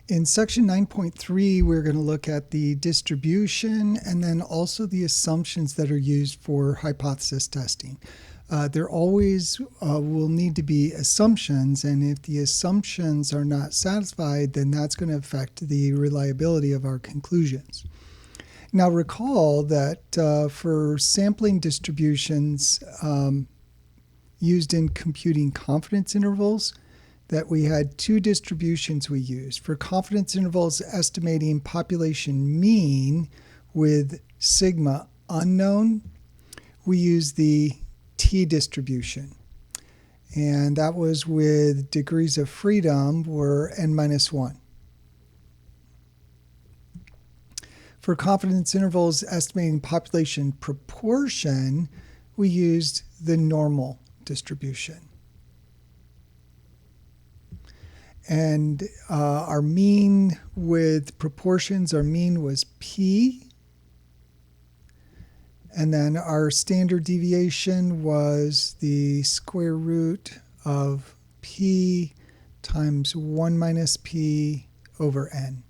In section 9.3, we're going to look at the distribution and then also the assumptions that are used for hypothesis testing. There always will need to be assumptions, and if the assumptions are not satisfied, then that's going to affect the reliability of our conclusions. Now recall that for sampling distributions used in computing confidence intervals, that we had two distributions we used. For confidence intervals estimating population mean with sigma unknown, we used the t distribution. And that was with degrees of freedom were n minus 1. For confidence intervals estimating population proportion, we used the normal distribution. And our mean with proportions, our mean was p. And then our standard deviation was the square root of p times 1 minus p over n.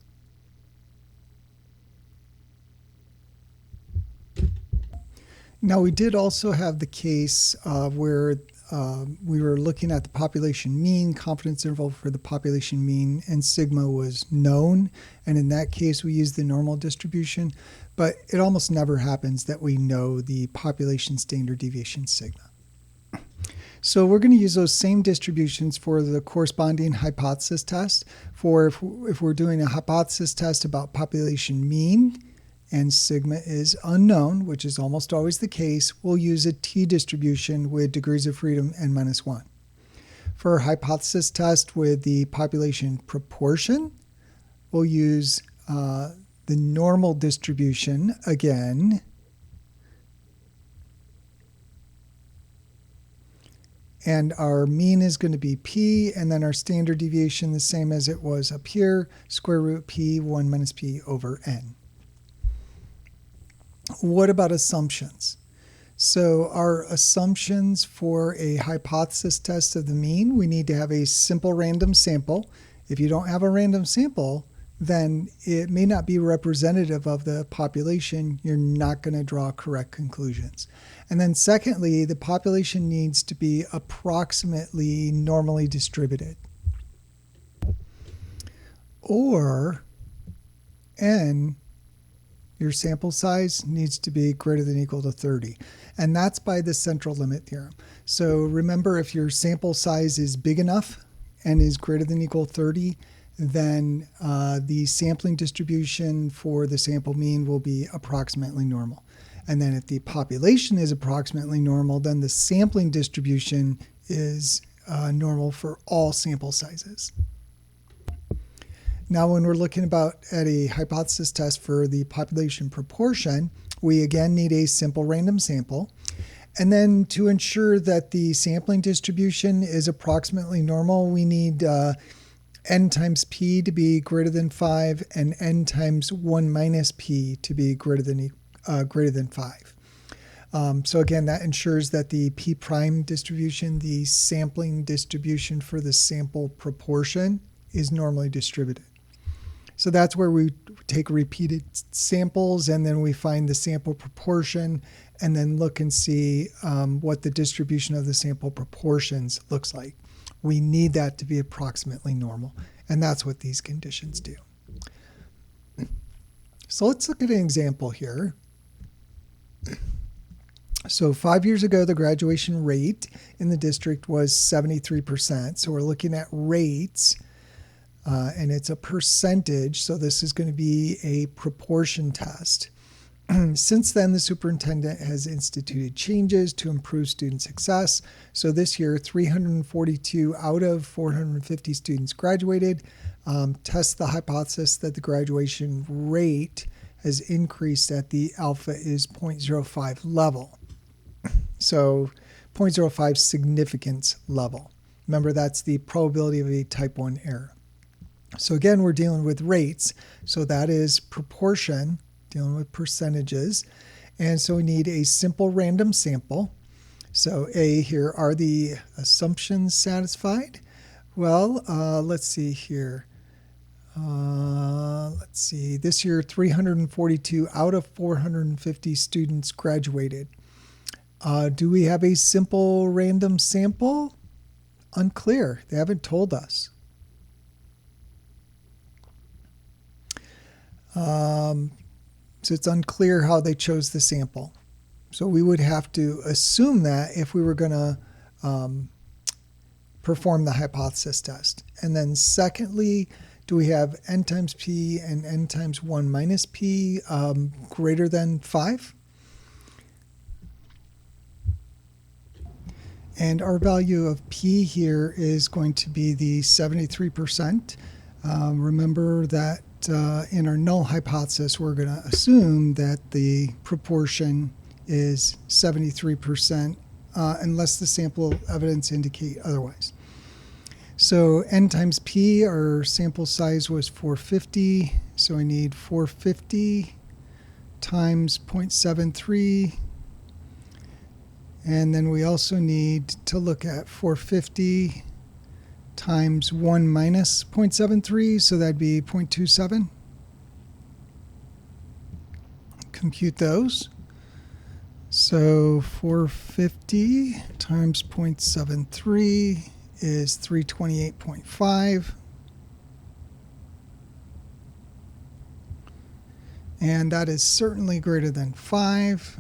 Now we did also have the case where we were looking at the population mean, confidence interval for the population mean, and sigma was known. And in that case, we used the normal distribution. But it almost never happens that we know the population standard deviation sigma. So we're going to use those same distributions for the corresponding hypothesis test. For if we're doing a hypothesis test about population mean, and sigma is unknown, which is almost always the case, we'll use a t distribution with degrees of freedom n minus 1. For a hypothesis test with the population proportion, we'll use the normal distribution again. And our mean is going to be p, and then our standard deviation the same as it was up here, square root p, 1 minus p over n. What about assumptions? So our assumptions for a hypothesis test of the mean, we need to have a simple random sample. If you don't have a random sample, then it may not be representative of the population. You're not going to draw correct conclusions. And then secondly, the population needs to be approximately normally distributed. Or n, your sample size needs to be greater than or equal to 30. And that's by the central limit theorem. So remember, if your sample size is big enough and is greater than or equal to 30, then the sampling distribution for the sample mean will be approximately normal. And then if the population is approximately normal, then the sampling distribution is normal for all sample sizes. Now, when we're looking at a hypothesis test for the population proportion, we again need a simple random sample. And then to ensure that the sampling distribution is approximately normal, we need n times p to be greater than 5 and n times 1 minus p to be greater than 5. So again, that ensures that the p prime distribution, the sampling distribution for the sample proportion, is normally distributed. So that's where we take repeated samples and then we find the sample proportion and then look and see what the distribution of the sample proportions looks like. We need that to be approximately normal, and that's what these conditions do. So let's look at an example here. So 5 years ago, the graduation rate in the district was 73%. So we're looking at rates. And it's a percentage, so this is going to be a proportion test. Since then, the superintendent has instituted changes to improve student success. So this year, 342 out of 450 students graduated. Test the hypothesis that the graduation rate has increased at the alpha is 0.05 level. So 0.05 significance level. Remember, that's the probability of a type 1 error. So again, we're dealing with rates. So that is proportion, dealing with percentages. And so we need a simple random sample. So A, here are the assumptions satisfied. Well, let's see here. Let's see, this year 342 out of 450 students graduated. Do we have a simple random sample? Unclear. They haven't told us. So it's unclear how they chose the sample. So we would have to assume that if we were going to perform the hypothesis test. And then secondly, do we have n times p and n times 1 minus p greater than 5? And our value of p here is going to be the 73%. Remember that in our null hypothesis, we're going to assume that the proportion is 73% unless the sample evidence indicate otherwise. So n times p, our sample size was 450. So I need 450 times 0.73. And then we also need to look at 450 times 1 minus 0.73, so that'd be 0.27. Compute those. So 450 times 0.73 is 328.5. And that is certainly greater than 5.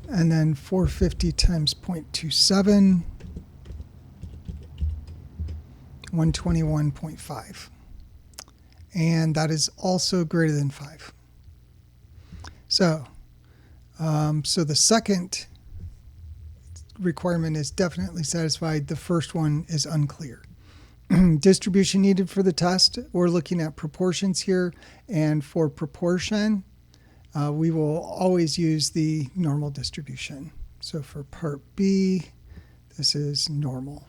And then 450 times 0.27, 121.5. And that is also greater than 5. So the second requirement is definitely satisfied. The first one is unclear. Distribution needed for the test, we're looking at proportions here. And for proportion, we will always use the normal distribution. So for part B, this is normal.